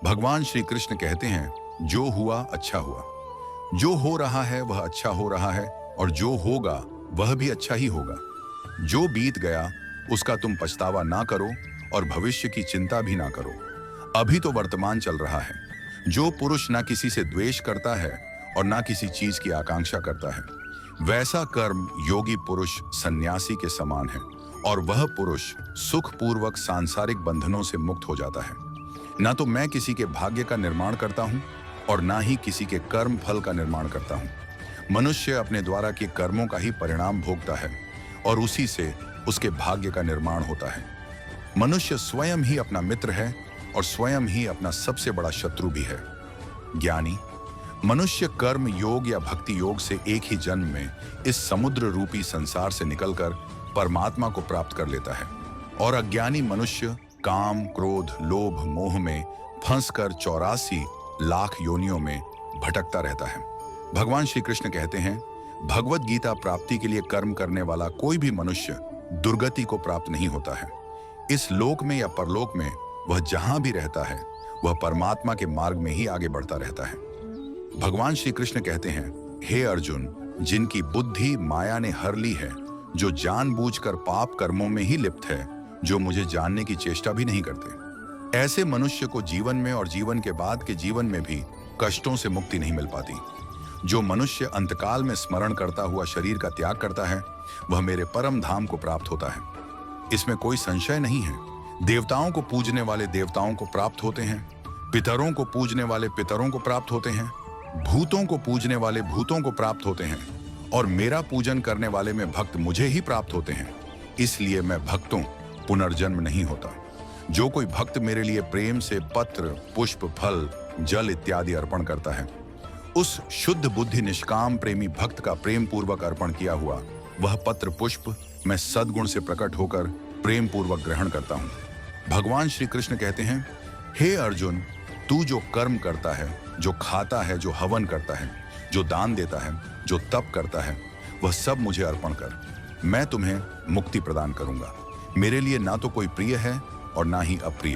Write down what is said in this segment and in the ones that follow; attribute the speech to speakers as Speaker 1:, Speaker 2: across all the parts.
Speaker 1: भगवान श्री कृष्ण कहते हैं, जो हुआ अच्छा हुआ। जो हो रहा है वह अच्छा हो रहा है, और जो होगा वह भी अच्छा ही होगा। जो बीत गया उसका तुम पछतावा ना करो और भविष्य की चिंता भी ना करो। अभी तो वर्तमान चल रहा है। जो पुरुष ना किसी से द्वेष करता है और ना किसी चीज की आकांक्षा करता है, वैसा कर्म योगी पुरुष सन्यासी के समान है, और वह पुरुष सुखपूर्वक सांसारिक बंधनों से मुक्त हो जाता है। ना तो मैं किसी के भाग्य का निर्माण करता हूं और ना ही किसी के कर्म फल का निर्माण करता हूं। मनुष्य अपने द्वारा के कर्मों का ही परिणाम भोगता है और उसी से उसके भाग्य का निर्माण होता है। मनुष्य स्वयं ही अपना मित्र है और स्वयं ही अपना सबसे बड़ा शत्रु भी है। ज्ञानी मनुष्य कर्म योग या भक्ति योग से एक ही जन्म में इस समुद्र रूपी संसार से निकलकर परमात्मा को प्राप्त कर लेता है, और अज्ञानी मनुष्य काम क्रोध लोभ मोह में फंसकर 84 लाख योनियों में भटकता रहता है। भगवान श्री कृष्ण कहते हैं, भगवत गीता प्राप्ति के लिए कर्म करने वाला कोई भी मनुष्य दुर्गति को प्राप्त नहीं होता है। इस लोक में या परलोक में वह जहां भी रहता है वह परमात्मा के मार्ग में ही आगे बढ़ता रहता है। भगवान श्री कृष्ण कहते हैं, हे अर्जुन, जिनकी बुद्धि माया ने हर ली है, जो जानबूझकर पाप कर्मों में ही लिप्त है, जो मुझे जानने की चेष्टा भी नहीं करते, ऐसे मनुष्य को जीवन में और जीवन के बाद के जीवन में भी कष्टों से मुक्ति नहीं मिल पाती। जो मनुष्य अंतकाल में स्मरण करता हुआ शरीर का त्याग करता है, वह मेरे परम धाम को प्राप्त होता है। इसमें कोई संशय नहीं है। देवताओं को पूजने वाले देवताओं को प्राप्त होते हैं, पितरों को पूजने वाले पितरों को प्राप्त होते हैं, भूतों को पूजने वाले भूतों को प्राप्त होते हैं, और मेरा पूजन करने वाले में भक्त मुझे ही प्राप्त होते हैं। इसलिए मैं भक्तों पुनर्जन्म नहीं होता। जो कोई भक्त मेरे लिए प्रेम से पत्र पुष्प फल जल इत्यादि अर्पण करता है, उस शुद्ध बुद्धि निष्काम प्रेमी भक्त का प्रेम पूर्वक अर्पण किया हुआ वह पत्र पुष्प मैं सद्गुण से प्रकट होकर प्रेम पूर्वक ग्रहण करता हूं। भगवान श्री कृष्ण कहते हैं, हे अर्जुन, तू जो कर्म करता है, जो खाता है, जो हवन करता है, जो दान देता है, जो तप करता है, वह सब मुझे अर्पण कर। मैं तुम्हें मुक्ति प्रदान करूंगा। मेरे लिए ना तो कोई प्रिय है और ना ही अप्रिय,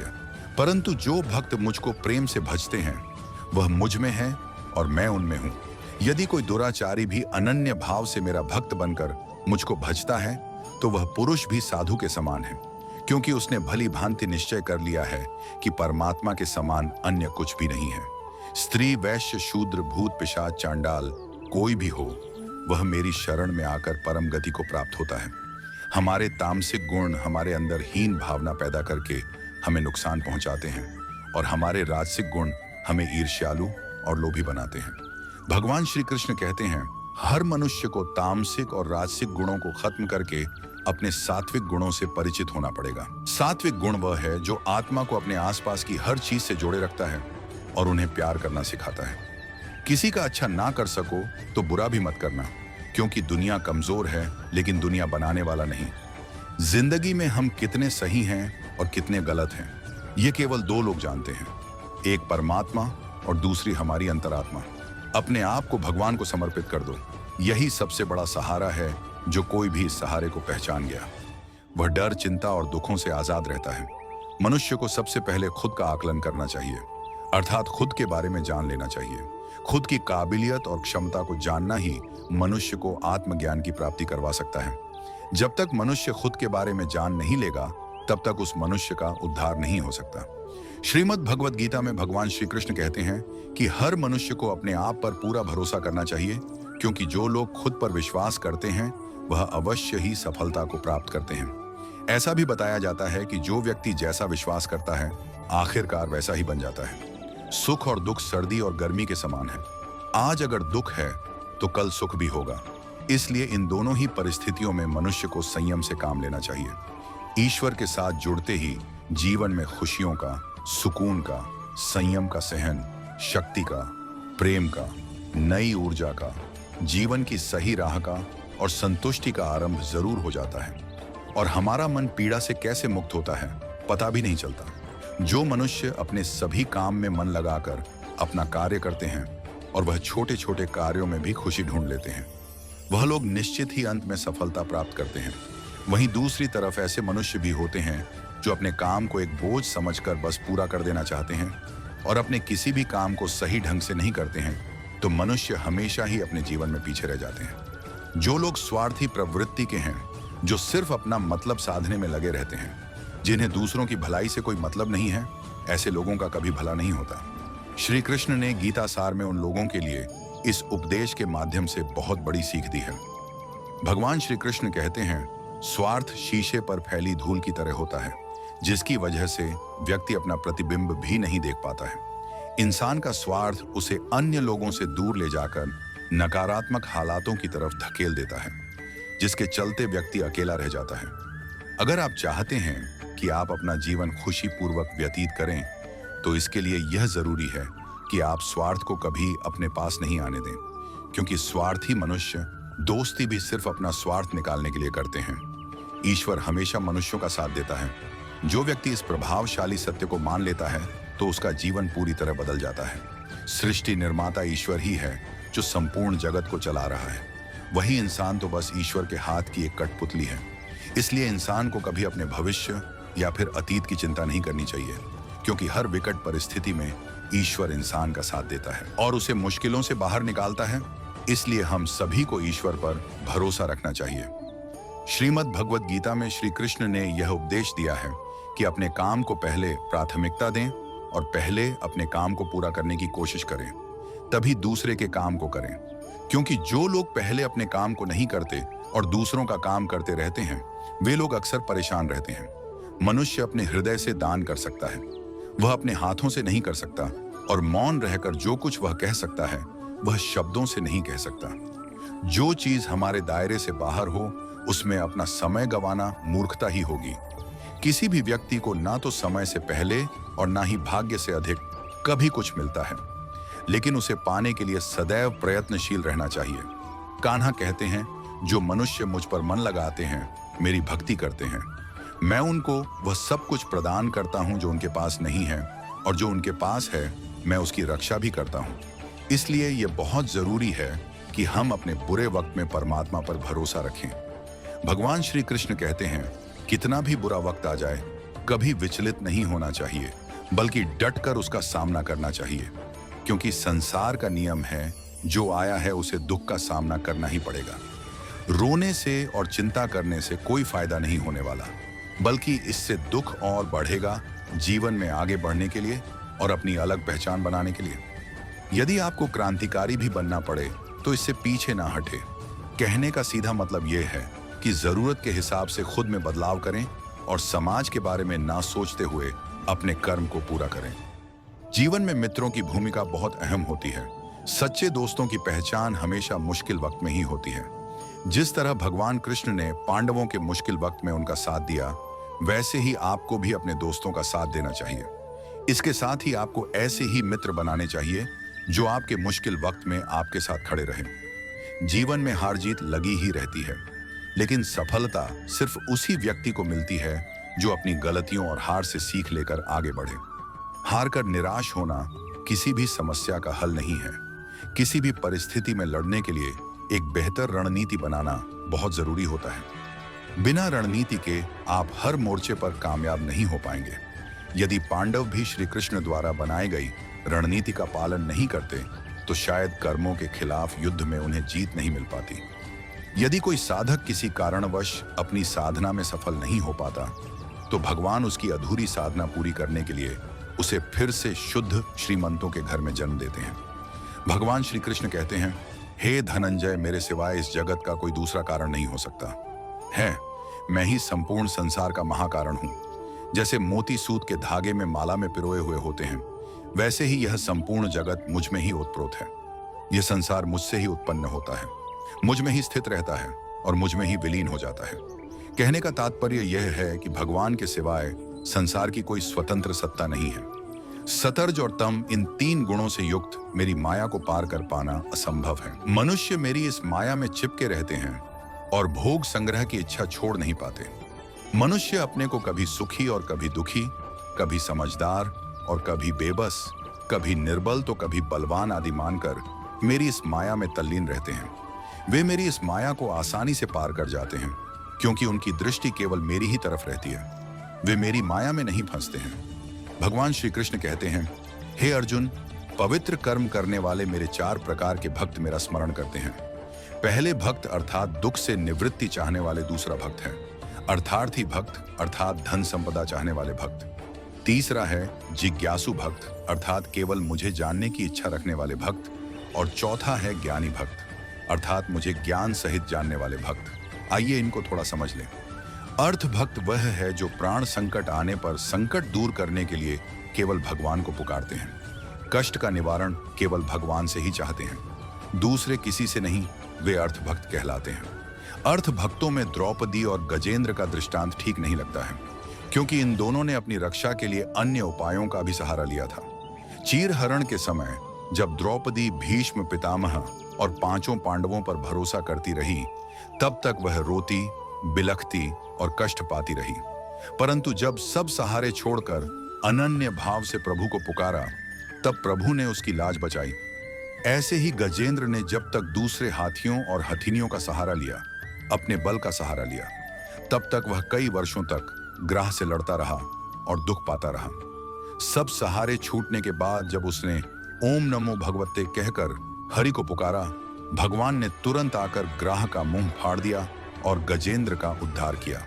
Speaker 1: परंतु जो भक्त मुझको प्रेम से भजते हैं वह मुझ में है और मैं उनमें हूं। यदि कोई दुराचारी भी अनन्य भाव से मेरा भक्त बनकर मुझको भजता है तो वह पुरुष भी साधु के समान है, क्योंकि उसने भली भांति निश्चय कर लिया है कि परमात्मा के समान अन्य कुछ भी नहीं है। स्त्री वैश्य शूद्र भूत पिशाच चांडाल कोई भी हो, वह मेरी शरण में आकर परम गति को प्राप्त होता है। हमारे तामसिक गुण हमारे अंदर हीन भावना पैदा करके हमें नुकसान पहुंचाते हैं, और हमारे राजसिक गुण हमें ईर्ष्यालु और लोभी बनाते हैं। भगवान श्री कृष्ण कहते हैं, हर मनुष्य को तामसिक और राजसिक गुणों को खत्म करके अपने सात्विक गुणों से परिचित होना पड़ेगा। सात्विक गुण वह है जो आत्मा को अपने आसपास की हर चीज से जोड़े रखता है और उन्हें प्यार करना सिखाता है। किसी का अच्छा ना कर सको तो बुरा भी मत करना, क्योंकि दुनिया कमजोर है लेकिन दुनिया बनाने वाला नहीं। जिंदगी में हम कितने सही हैं और कितने गलत हैं, ये केवल दो लोग जानते हैं, एक परमात्मा और दूसरी हमारी अंतरात्मा। अपने आप को भगवान को समर्पित कर दो। यही सबसे बड़ा सहारा है। जो कोई भी इस सहारे को पहचान गया वह डर चिंता और दुखों से आजाद रहता है। मनुष्य को सबसे पहले खुद का आकलन करना चाहिए, अर्थात खुद के बारे में जान लेना चाहिए। खुद की काबिलियत और क्षमता को जानना ही मनुष्य को आत्मज्ञान की प्राप्ति करवा सकता है। जब तक मनुष्य खुद के बारे में जान नहीं लेगा तब तक उस मनुष्य का उद्धार नहीं हो सकता। श्रीमद् भगवद गीता में भगवान श्री कृष्ण कहते हैं कि हर मनुष्य को अपने आप पर पूरा भरोसा करना चाहिए, क्योंकि जो लोग खुद पर विश्वास करते हैं वह अवश्य ही सफलता को प्राप्त करते हैं। ऐसा भी बताया जाता है कि जो व्यक्ति जैसा विश्वास करता है आखिरकार वैसा ही बन जाता है। सुख और दुख सर्दी और गर्मी के समान है। आज अगर दुख है तो कल सुख भी होगा। इसलिए इन दोनों ही परिस्थितियों में मनुष्य को संयम से काम लेना चाहिए। ईश्वर के साथ जुड़ते ही जीवन में खुशियों का, सुकून का, संयम का, सहन शक्ति का, प्रेम का, नई ऊर्जा का, जीवन की सही राह का और संतुष्टि का आरंभ जरूर हो जाता है। और हमारा मन पीड़ा से कैसे मुक्त होता है पता भी नहीं चलता। जो मनुष्य अपने सभी काम में मन लगाकर अपना कार्य करते हैं और वह छोटे छोटे कार्यों में भी खुशी ढूंढ लेते हैं, वह लोग निश्चित ही अंत में सफलता प्राप्त करते हैं। वहीं दूसरी तरफ ऐसे मनुष्य भी होते हैं जो अपने काम को एक बोझ समझकर बस पूरा कर देना चाहते हैं, और अपने किसी भी काम को सही ढंग से नहीं करते हैं तो मनुष्य हमेशा ही अपने जीवन में पीछे रह जाते हैं। जो लोग स्वार्थी प्रवृत्ति के हैं, जो सिर्फ अपना मतलब साधने में लगे रहते हैं, जिन्हें दूसरों की भलाई से कोई मतलब नहीं है, ऐसे लोगों का कभी भला नहीं होता। श्री कृष्ण ने गीता सार में उन लोगों के लिए इस उपदेश के माध्यम से बहुत बड़ी सीख दी है। भगवान श्री कृष्ण कहते हैं, स्वार्थ शीशे पर फैली धूल की तरह होता है, जिसकी वजह से व्यक्ति अपना प्रतिबिंब भी नहीं देख पाता है। इंसान का स्वार्थ उसे अन्य लोगों से दूर ले जाकर नकारात्मक हालातों की तरफ धकेल देता है, जिसके चलते व्यक्ति अकेला रह जाता है। अगर आप चाहते हैं कि आप अपना जीवन खुशीपूर्वक व्यतीत करें, तो इसके लिए यह जरूरी है कि आप स्वार्थ को कभी अपने पास नहीं आने दें, क्योंकि स्वार्थी मनुष्य दोस्ती भी सिर्फ अपना स्वार्थ निकालने के लिए करते हैं। ईश्वर हमेशा मनुष्यों का साथ देता है। जो व्यक्ति इस प्रभावशाली सत्य को मान लेता है तो उसका जीवन पूरी तरह बदल जाता है। सृष्टि निर्माता ईश्वर ही है जो संपूर्ण जगत को चला रहा है। वही इंसान तो बस ईश्वर के हाथ की एक कठपुतली है। इसलिए इंसान को कभी अपने भविष्य या फिर अतीत की चिंता नहीं करनी चाहिए, क्योंकि हर विकट परिस्थिति में ईश्वर इंसान का साथ देता है और उसे मुश्किलों से बाहर निकालता है। इसलिए हम सभी को ईश्वर पर भरोसा रखना चाहिए। श्रीमद् भगवद गीता में श्री कृष्ण ने यह उपदेश दिया है कि अपने काम को पहले प्राथमिकता दें और पहले अपने काम को पूरा करने की कोशिश करें, तभी दूसरे के काम को करें। क्योंकि जो लोग पहले अपने काम को नहीं करते और दूसरों का काम करते रहते हैं, वे लोग अक्सर परेशान रहते हैं। मनुष्य अपने हृदय से दान कर सकता है, वह अपने हाथों से नहीं कर सकता, और मौन रहकर जो कुछ वह कह सकता है वह शब्दों से नहीं कह सकता। जो चीज हमारे दायरे से बाहर हो उसमें अपना समय गंवाना मूर्खता ही होगी। किसी भी व्यक्ति को ना तो समय से पहले और ना ही भाग्य से अधिक कभी कुछ मिलता है, लेकिन उसे पाने के लिए सदैव प्रयत्नशील रहना चाहिए। कान्हा कहते हैं, जो मनुष्य मुझ पर मन लगाते हैं, मेरी भक्ति करते हैं, मैं उनको वह सब कुछ प्रदान करता हूं जो उनके पास नहीं है, और जो उनके पास है मैं उसकी रक्षा भी करता हूं। इसलिए यह बहुत जरूरी है कि हम अपने बुरे वक्त में परमात्मा पर भरोसा रखें। भगवान श्री कृष्ण कहते हैं, कितना भी बुरा वक्त आ जाए, कभी विचलित नहीं होना चाहिए, बल्कि डटकर उसका सामना करना चाहिए, क्योंकि संसार का नियम है, जो आया है उसे दुख का सामना करना ही पड़ेगा। रोने से और चिंता करने से कोई फायदा नहीं होने वाला, बल्कि इससे दुख और बढ़ेगा जीवन में आगे बढ़ने के लिए और अपनी अलग पहचान बनाने के लिए। यदि आपको क्रांतिकारी भी बनना पड़े तो इससे पीछे ना हटे। कहने का सीधा मतलब यह है कि जरूरत के हिसाब से खुद में बदलाव करें और समाज के बारे में ना सोचते हुए अपने कर्म को पूरा करें। जीवन में मित्रों की भूमिका बहुत अहम होती है। सच्चे दोस्तों की पहचान हमेशा मुश्किल वक्त में ही होती है। जिस तरह भगवान कृष्ण ने पांडवों के मुश्किल वक्त में उनका साथ दिया, वैसे ही आपको भी अपने दोस्तों का साथ देना चाहिए। इसके साथ ही आपको ऐसे ही मित्र बनाने चाहिए जो आपके मुश्किल वक्त में आपके साथ खड़े रहें। जीवन में हार जीत लगी ही रहती है, लेकिन सफलता सिर्फ उसी व्यक्ति को मिलती है जो अपनी गलतियों और हार से सीख लेकर आगे बढ़े। हार कर निराश होना किसी भी समस्या का हल नहीं है। किसी भी परिस्थिति में लड़ने के लिए एक बेहतर रणनीति बनाना बहुत जरूरी होता है। बिना रणनीति के आप हर मोर्चे पर कामयाब नहीं हो पाएंगे। यदि पांडव भी श्री कृष्ण द्वारा बनाई गई रणनीति का पालन नहीं करते तो शायद कर्मों के खिलाफ युद्ध में उन्हें जीत नहीं मिल पाती। यदि कोई साधक किसी कारणवश अपनी साधना में सफल नहीं हो पाता तो भगवान उसकी अधूरी साधना पूरी करने के लिए उसे फिर से शुद्ध श्रीमंतों के घर में जन्म देते हैं। भगवान श्री कृष्ण कहते हैं, हे धनंजय, मेरे सिवाय इस जगत का कोई दूसरा कारण नहीं हो सकता है। मैं ही संपूर्ण संसार का महाकारण हूं। जैसे मोती सूत के धागे में माला में पिरोए हुए होते हैं, वैसे ही यह संपूर्ण जगत मुझ में ही ओतप्रोत है। यह संसार मुझसे ही उत्पन्न होता है, मुझ में ही स्थित रहता है और मुझ में ही विलीन हो जाता है। कहने का तात्पर्य यह है कि भगवान के सिवाय संसार की कोई स्वतंत्र सत्ता नहीं है। सतर्ज और तम, इन तीन गुणों से युक्त मेरी माया को पार कर पाना असंभव है। मनुष्य मेरी इस माया में चिपके रहते हैं और भोग संग्रह की इच्छा छोड़ नहीं पाते। मनुष्य अपने को कभी सुखी और कभी दुखी, कभी समझदार और कभी बेबस, कभी निर्बल तो कभी बलवान आदि मानकर मेरी इस माया में तल्लीन रहते हैं। वे मेरी इस माया को आसानी से पार कर जाते हैं, क्योंकि उनकी दृष्टि केवल मेरी ही तरफ रहती है। वे मेरी माया में नहीं फंसते हैं। भगवान श्री कृष्ण कहते हैं, हे अर्जुन, पवित्र कर्म करने वाले मेरे 4 प्रकार के भक्त मेरा स्मरण करते हैं। पहले भक्त अर्थात दुख से निवृत्ति चाहने वाले दूसरा भक्त है। अर्थार्थी भक्त अर्थात धन संपदा चाहने वाले भक्त। तीसरा है जिज्ञासु भक्त अर्थात केवल मुझे जानने की इच्छा रखने वाले भक्त। और चौथा है ज्ञानी भक्त अर्थात मुझे ज्ञान सहित जानने वाले भक्त। आइए इनको थोड़ा समझ लें। अर्थ भक्त वह है जो प्राण संकट आने पर संकट दूर करने के लिए केवल भगवान को पुकारते हैं। कष्ट का निवारण केवल भगवान से ही चाहते हैं, दूसरे किसी से नहीं। वे अर्थ भक्त कहलाते हैं। अर्थ भक्तों में द्रौपदी और गजेंद्र का दृष्टांत ठीक नहीं लगता है, क्योंकि इन दोनों ने अपनी रक्षा के लिए अन्य उपायों का भी सहारा लिया था। चीरहरण के समय जब द्रौपदी भीष्म पितामह और 5 पांडवों पर भरोसा करती रही, तब तक वह रोती, बिलखती और कष्ट पाती रही। परंतु जब सब सहारे छोड़कर अनन्य भाव से प्रभु को पुकारा, तब प्रभु ने उसकी लाज बचाई। ऐसे ही गजेंद्र ने जब तक दूसरे हाथियों और हथिनियों का सहारा लिया, अपने बल का सहारा लिया, तब तक वह कई वर्षों तक ग्रह से लड़ता रहा और दुख पाता रहा। सब सहारे छूटने के बाद जब उसने ओम नमो भगवते कहकर हरि को पुकारा, भगवान ने तुरंत आकर ग्राह का मुंह फाड़ दिया और गजेंद्र का उद्धार किया।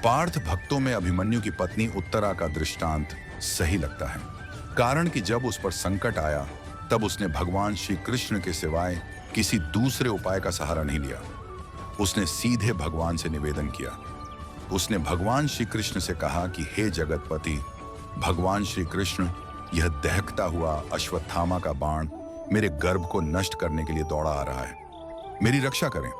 Speaker 1: पार्थ भक्तों में अभिमन्यु की पत्नी उत्तरा का दृष्टांत सही लगता है, कारण कि जब उस पर संकट आया तब उसने भगवान श्री कृष्ण के सिवाय किसी दूसरे उपाय का सहारा नहीं लिया। उसने सीधे भगवान से निवेदन किया। उसने भगवान श्री कृष्ण से कहा कि हे जगतपति भगवान श्री कृष्ण, यह दहकता हुआ अश्वत्थामा का बाण मेरे गर्भ को नष्ट करने के लिए दौड़ा आ रहा है, मेरी रक्षा करें।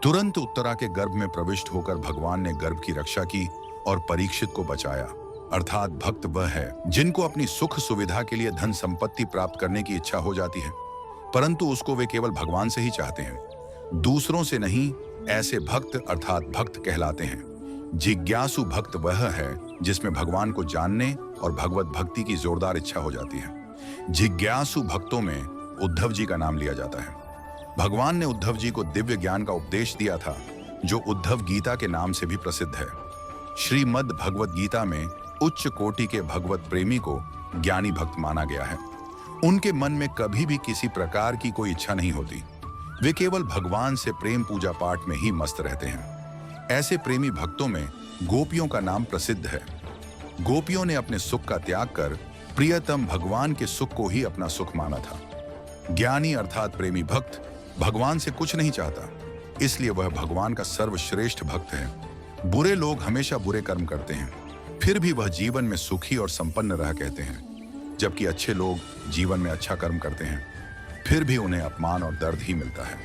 Speaker 1: तुरंत उत्तरा के गर्भ में प्रविष्ट होकर भगवान ने गर्भ की रक्षा की और परीक्षित को बचाया। अर्थात भक्त वह है जिनको अपनी सुख सुविधा के लिए धन संपत्ति प्राप्त करने की इच्छा हो जाती है, परंतु उसको वे केवल भगवान से ही चाहते हैं, दूसरों से नहीं। ऐसे भक्त अर्थात भक्त कहलाते हैं। जिज्ञासु भक्त वह है जिसमें भगवान को जानने और भगवत भक्ति की जोरदार इच्छा हो जाती है। जिज्ञासु भक्तों में उद्धव जी का नाम लिया जाता है। भगवान ने उद्धव जी को दिव्य ज्ञान का उपदेश दिया था, जो उद्धव गीता के नाम से भी प्रसिद्ध है। श्रीमद् भगवत गीता में उच्च कोटि के भगवत प्रेमी को ज्ञानी भक्त माना गया है। उनके मन में कभी भी किसी प्रकार की कोई इच्छा नहीं होती, वे केवल भगवान से प्रेम पूजा पाठ में ही मस्त रहते हैं। ऐसे प्रेमी भक्तों में गोपियों का नाम प्रसिद्ध है। गोपियों ने अपने सुख का त्याग कर प्रियतम भगवान के सुख को ही अपना सुख माना था। ज्ञानी अर्थात प्रेमी भक्त भगवान से कुछ नहीं चाहता, इसलिए वह भगवान का सर्वश्रेष्ठ भक्त है। बुरे लोग हमेशा बुरे कर्म करते हैं, फिर भी वह जीवन में सुखी और संपन्न रह कहते हैं, जबकि अच्छे लोग जीवन में अच्छा कर्म करते हैं, फिर भी उन्हें अपमान और दर्द ही मिलता है।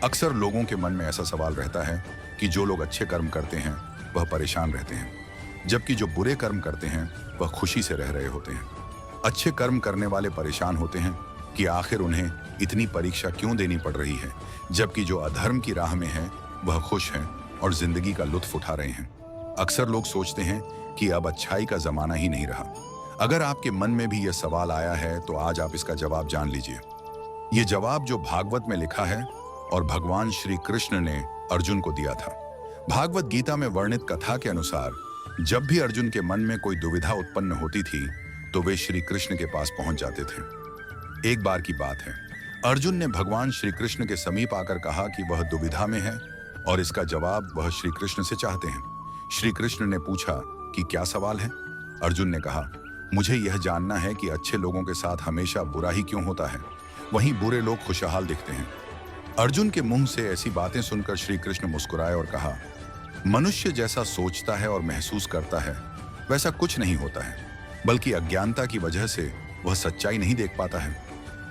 Speaker 1: अक्सर लोगों के मन में ऐसा सवाल रहता है कि जो लोग अच्छे कर्म करते हैं वह परेशान रहते हैं, जबकि जो बुरे कर्म करते हैं वह खुशी से रह रहे होते हैं। अच्छे कर्म करने वाले परेशान होते हैं कि आखिर उन्हें इतनी परीक्षा क्यों देनी पड़ रही है, जबकि जो अधर्म की राह में हैं वह खुश हैं और जिंदगी का लुत्फ उठा रहे हैं। अक्सर लोग सोचते हैं कि अब अच्छाई का जमाना ही नहीं रहा। अगर आपके मन में भी यह सवाल आया है तो आज आप इसका जवाब जान लीजिए। ये जवाब जो भागवत में लिखा है और भगवान श्री कृष्ण ने अर्जुन को दिया था। भागवत गीता में वर्णित कथा के अनुसार जब भी अर्जुन के मन में कोई दुविधा उत्पन्न होती थी तो वे श्री कृष्ण के पास पहुंच जाते थे। एक बार की बात है, अर्जुन ने भगवान श्री कृष्ण के समीप आकर कहा कि वह दुविधा में है और इसका जवाब वह श्री कृष्ण से चाहते हैं। श्री कृष्ण ने पूछा कि क्या सवाल है? अर्जुन ने कहा, मुझे यह जानना है कि अच्छे लोगों के साथ हमेशा बुरा ही क्यों होता है, वहीं बुरे लोग खुशहाल दिखते हैं। अर्जुन के मुंह से ऐसी बातें सुनकर श्री कृष्ण मुस्कुराए और कहा, मनुष्य जैसा सोचता है और महसूस करता है वैसा कुछ नहीं होता है, बल्कि अज्ञानता की वजह से वह सच्चाई नहीं देख पाता है।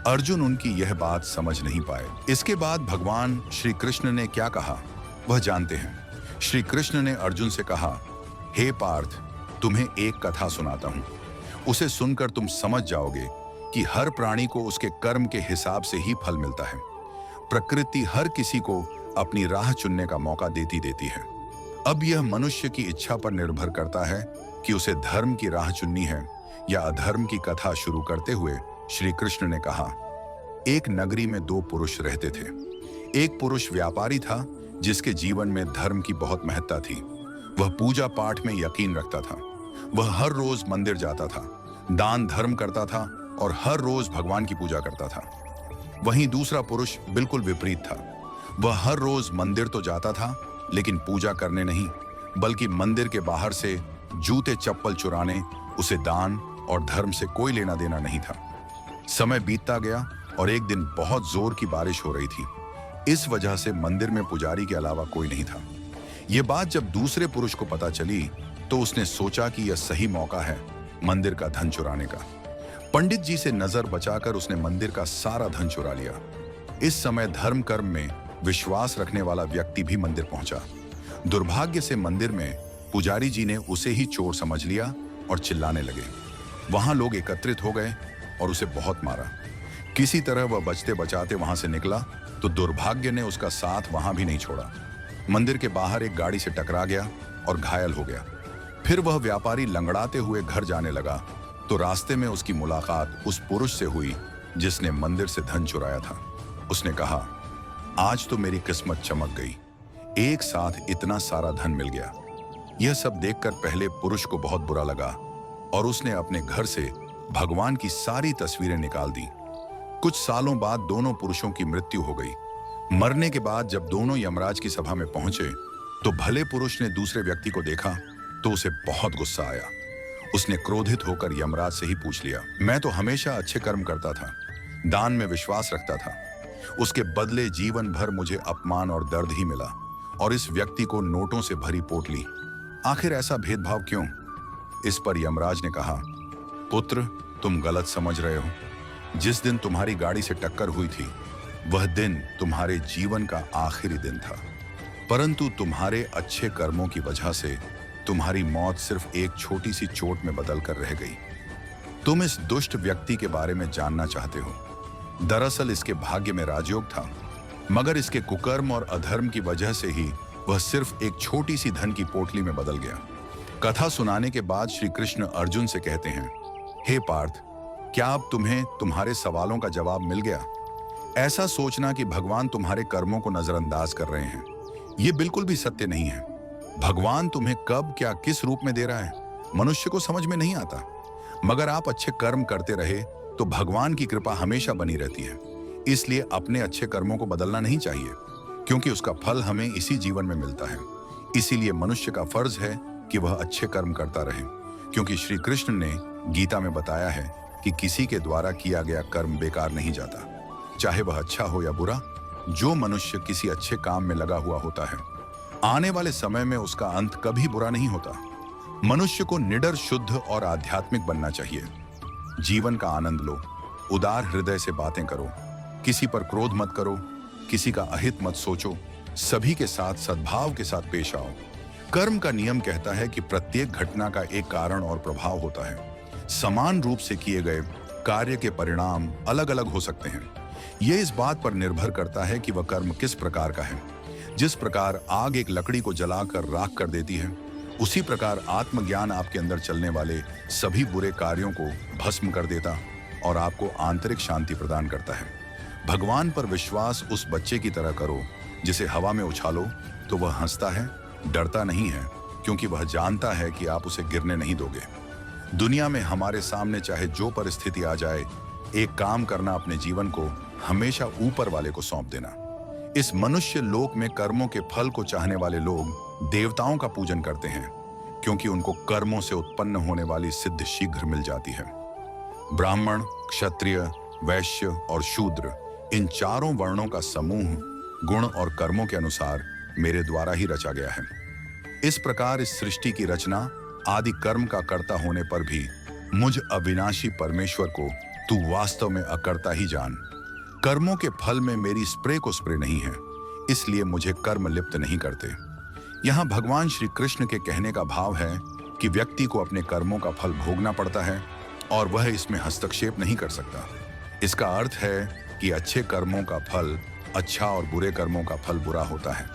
Speaker 1: अर्जुन उनकी यह बात समझ नहीं पाए। इसके बाद भगवान श्री कृष्ण ने क्या कहा वह जानते हैं। श्री कृष्ण ने अर्जुन से कहा, हे पार्थ, तुम्हें एक कथा सुनाता हूं, उसे सुनकर तुम समझ जाओगे कि हर प्राणी को उसके कर्म के हिसाब से ही फल मिलता है। प्रकृति हर किसी को अपनी राह चुनने का मौका देती है। अब यह मनुष्य की इच्छा पर निर्भर करता है कि उसे धर्म की राह चुननी है या अधर्म की कथा शुरू करते हुए श्री कृष्ण ने कहा, एक नगरी में 2 पुरुष रहते थे। एक पुरुष व्यापारी था जिसके जीवन में धर्म की बहुत महत्ता थी। वह पूजा पाठ में यकीन रखता था। वह हर रोज मंदिर जाता था, दान धर्म करता था और हर रोज भगवान की पूजा करता था। वहीं दूसरा पुरुष बिल्कुल विपरीत था। वह हर रोज मंदिर तो जाता था, लेकिन पूजा करने नहीं, बल्कि मंदिर के बाहर से जूते चप्पल चुराने, उसे दान और धर्म से कोई लेना देना नहीं था। समय बीतता गया और एक दिन बहुत जोर की बारिश हो रही थी। इस वजह से मंदिर में पुजारी के अलावा कोई नहीं था। यह बात जब दूसरे पुरुष को पता चली तो उसने सोचा कि यह सही मौका है मंदिर का धन चुराने का। पंडित जी से नजर बचाकर उसने मंदिर का सारा धन चुरा लिया। इस समय धर्म कर्म में विश्वास रखने वाला व्यक्ति भी मंदिर पहुंचा। दुर्भाग्य से मंदिर में पुजारी जी ने उसे ही चोर समझ लिया और चिल्लाने लगे। वहां लोग एकत्रित हो गए और उसे बहुत मारा। किसी तरह वह बचते बचाते वहां से निकला तो दुर्भाग्य ने उसका साथ वहां भी नहीं छोड़ा। मंदिर के बाहर एक गाड़ी से टकरा गया और घायल हो गया। फिर वह व्यापारी लंगड़ाते हुए घर जाने लगा तो रास्ते में उसकी मुलाकात उस पुरुष से हुई जिसने मंदिर से धन चुराया था। उसने कहा, आज तो मेरी किस्मत चमक गई, एक साथ इतना सारा धन मिल गया। यह सब देखकर पहले पुरुष को बहुत बुरा लगा और उसने अपने घर से भगवान की सारी तस्वीरें निकाल दी। कुछ सालों बाद दोनों पुरुषों की मृत्यु हो गई। मरने के बाद जब दोनों यमराज की सभा में पहुंचे तो भले पुरुष ने दूसरे व्यक्ति को देखा तो उसे बहुत गुस्सा आया। उसने क्रोधित होकर यमराज से ही पूछ लिया, मैं तो हमेशा अच्छे कर्म करता था, दान में विश्वास रखता था, उसके बदले जीवन भर मुझे अपमान और दर्द ही मिला और इस व्यक्ति को नोटों से भरी पोटली, आखिर ऐसा भेदभाव क्यों? इस पर यमराज ने कहा, पुत्र, तुम गलत समझ रहे हो। जिस दिन तुम्हारी गाड़ी से टक्कर हुई थी वह दिन तुम्हारे जीवन का आखिरी दिन था, परंतु तुम्हारे अच्छे कर्मों की वजह से तुम्हारी मौत सिर्फ एक छोटी सी चोट में बदल कर रह गई। तुम इस दुष्ट व्यक्ति के बारे में जानना चाहते हो। दरअसल इसके भाग्य में राजयोग था, मगर इसके कुकर्म और अधर्म की वजह से ही वह सिर्फ एक छोटी सी धन की पोटली में बदल गया। कथा सुनाने के बाद श्री कृष्ण अर्जुन से कहते हैं, हे पार्थ, क्या अब तुम्हें तुम्हारे सवालों का जवाब मिल गया? ऐसा सोचना कि भगवान तुम्हारे कर्मों को नजरअंदाज कर रहे हैं, यह बिल्कुल भी सत्य नहीं है। भगवान तुम्हें कब क्या किस रूप में दे रहा है मनुष्य को समझ में नहीं आता, मगर आप अच्छे कर्म करते रहे तो भगवान की कृपा हमेशा बनी रहती है। इसलिए अपने अच्छे कर्मों को बदलना नहीं चाहिए, क्योंकि उसका फल हमें इसी जीवन में मिलता है। इसीलिए मनुष्य का फर्ज है कि वह अच्छे कर्म करता रहे, क्योंकि श्री कृष्ण ने गीता में बताया है कि किसी के द्वारा किया गया कर्म बेकार नहीं जाता, चाहे वह अच्छा हो या बुरा। जो मनुष्य किसी अच्छे काम में लगा हुआ होता है, आने वाले समय में उसका अंत कभी बुरा नहीं होता। मनुष्य को निडर, शुद्ध और आध्यात्मिक बनना चाहिए। जीवन का आनंद लो, उदार हृदय से बातें करो, किसी पर क्रोध मत करो, किसी का अहित मत सोचो, सभी के साथ सद्भाव के साथ पेश आओ। कर्म का नियम कहता है कि प्रत्येक घटना का एक कारण और प्रभाव होता है। समान रूप से किए गए कार्य के परिणाम अलग अलग हो सकते हैं। यह इस बात पर निर्भर करता है कि वह कर्म किस प्रकार का है। जिस प्रकार आग एक लकड़ी को जलाकर राख कर देती है, उसी प्रकार आत्मज्ञान आपके अंदर चलने वाले सभी बुरे कार्यों को भस्म कर देता और आपको आंतरिक शांति प्रदान करता है। भगवान पर विश्वास उस बच्चे की तरह करो जिसे हवा में उछालो तो वह हंसता है, डरता नहीं है, क्योंकि वह जानता है कि आप उसे गिरने नहीं दोगे। दुनिया में हमारे सामने चाहे जो परिस्थिति आ जाए, एक काम करना, अपने जीवन को हमेशा ऊपर वाले को सौंप देना। इस मनुष्य लोक में कर्मों के फल को चाहने वाले लोग देवताओं का पूजन करते हैं, क्योंकि उनको कर्मों से उत्पन्न होने वाली सिद्धि शीघ्र मिल जाती है। ब्राह्मण, क्षत्रिय, वैश्य और शूद्र, इन चारों वर्णों का समूह गुण और कर्मों के अनुसार मेरे द्वारा ही रचा गया है। इस प्रकार इस सृष्टि की रचना आदि कर्म का कर्ता होने पर भी मुझ अविनाशी परमेश्वर को तू वास्तव में अकर्ता ही जान। कर्मों के फल में मेरी स्प्रे को स्प्रे नहीं है, इसलिए मुझे कर्म लिप्त नहीं करते। यहाँ भगवान श्री कृष्ण के कहने का भाव है कि व्यक्ति को अपने कर्मों का फल भोगना पड़ता है और वह इसमें हस्तक्षेप नहीं कर सकता। इसका अर्थ है कि अच्छे कर्मों का फल अच्छा और बुरे कर्मों का फल बुरा होता है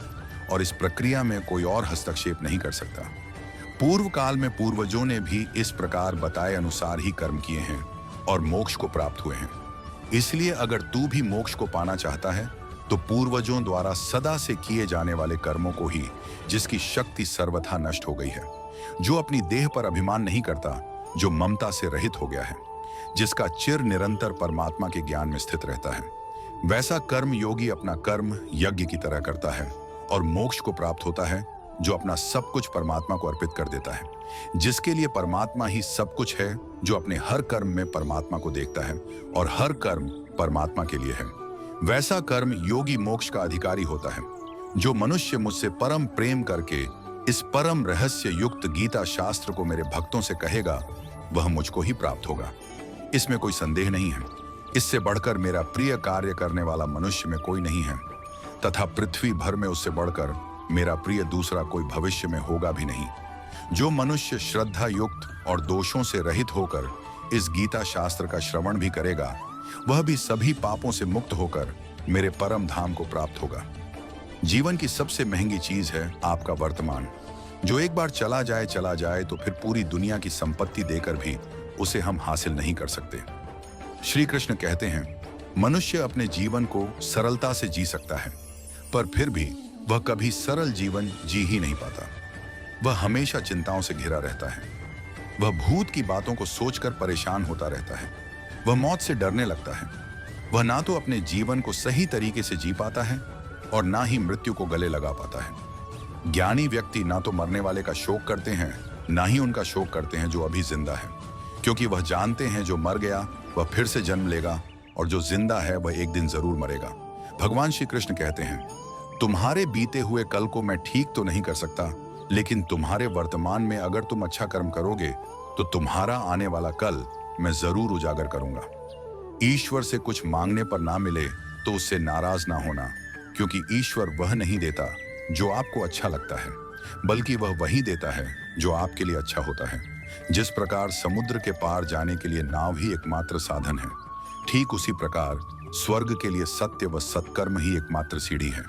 Speaker 1: और इस प्रक्रिया में कोई और हस्तक्षेप नहीं कर सकता। पूर्व काल में पूर्वजों ने भी इस प्रकार बताए अनुसार ही कर्म किए हैं और मोक्ष को प्राप्त हुए हैं। इसलिए अगर तू भी मोक्ष को पाना चाहता है तो पूर्वजों द्वारा सदा से किए जाने वाले कर्मों को ही, जिसकी शक्ति सर्वथा नष्ट हो गई है, जो अपनी देह पर अभिमान नहीं करता, जो ममता से रहित हो गया है, जिसका चिर निरंतर परमात्मा के ज्ञान में स्थित रहता है। वैसा कर्म योगी अपना कर्म यज्ञ की तरह करता है और मोक्ष को प्राप्त होता है, जो अपना सब कुछ परमात्मा को अर्पित कर देता है, जिसके लिए परमात्मा ही सब कुछ है, जो अपने हर कर्म में परमात्मा को देखता है और हर कर्म परमात्मा के लिए है। वैसा कर्म योगी मोक्ष का अधिकारी होता है। जो मनुष्य मुझसे परम प्रेम करके इस परम रहस्य युक्त गीता शास्त्र को मेरे भक्तों से कहेगा, वह मुझको ही प्राप्त होगा। इसमें कोई संदेह नहीं है। इससे बढ़कर मेरा प्रिय कार्य करने वाला मनुष्य में कोई नहीं है, तथा पृथ्वी भर में उससे बढ़कर मेरा प्रिय दूसरा कोई भविष्य में होगा भी नहीं। जो मनुष्य श्रद्धा युक्त और दोषों से रहित होकर इस गीता शास्त्र का श्रवण भी करेगा, वह भी सभी पापों से मुक्त होकर मेरे परम धाम को प्राप्त होगा। जीवन की सबसे महंगी चीज है आपका वर्तमान। जो एक बार चला जाए तो फिर पूरी दुनिया की संपत्ति देकर भी उसे हम हासिल नहीं कर सकते। श्री कृष्ण कहते हैं, मनुष्य अपने जीवन को सरलता से जी सकता है, पर फिर भी वह कभी सरल जीवन जी ही नहीं पाता। वह हमेशा चिंताओं से घिरा रहता है। वह भूत की बातों को सोचकर परेशान होता रहता है। वह मौत से डरने लगता है। वह ना तो अपने जीवन को सही तरीके से जी पाता है और ना ही मृत्यु को गले लगा पाता है। ज्ञानी व्यक्ति ना तो मरने वाले का शोक करते हैं, ना ही उनका शोक करते हैं जो अभी जिंदा है, क्योंकि वह जानते हैं जो मर गया वह फिर से जन्म लेगा और जो जिंदा है वह एक दिन जरूर मरेगा। भगवान श्री कृष्ण कहते हैं, तुम्हारे बीते हुए कल को मैं ठीक तो नहीं कर सकता, लेकिन तुम्हारे वर्तमान में अगर तुम अच्छा कर्म करोगे तो तुम्हारा आने वाला कल मैं जरूर उजागर करूंगा। ईश्वर से कुछ मांगने पर ना मिले तो उससे नाराज ना होना, क्योंकि ईश्वर वह नहीं देता जो आपको अच्छा लगता है, बल्कि वह वही देता है जो आपके लिए अच्छा होता है। जिस प्रकार समुद्र के पार जाने के लिए नाव ही एकमात्र साधन है, ठीक उसी प्रकार स्वर्ग के लिए सत्य व सत्कर्म ही एकमात्र सीढ़ी है।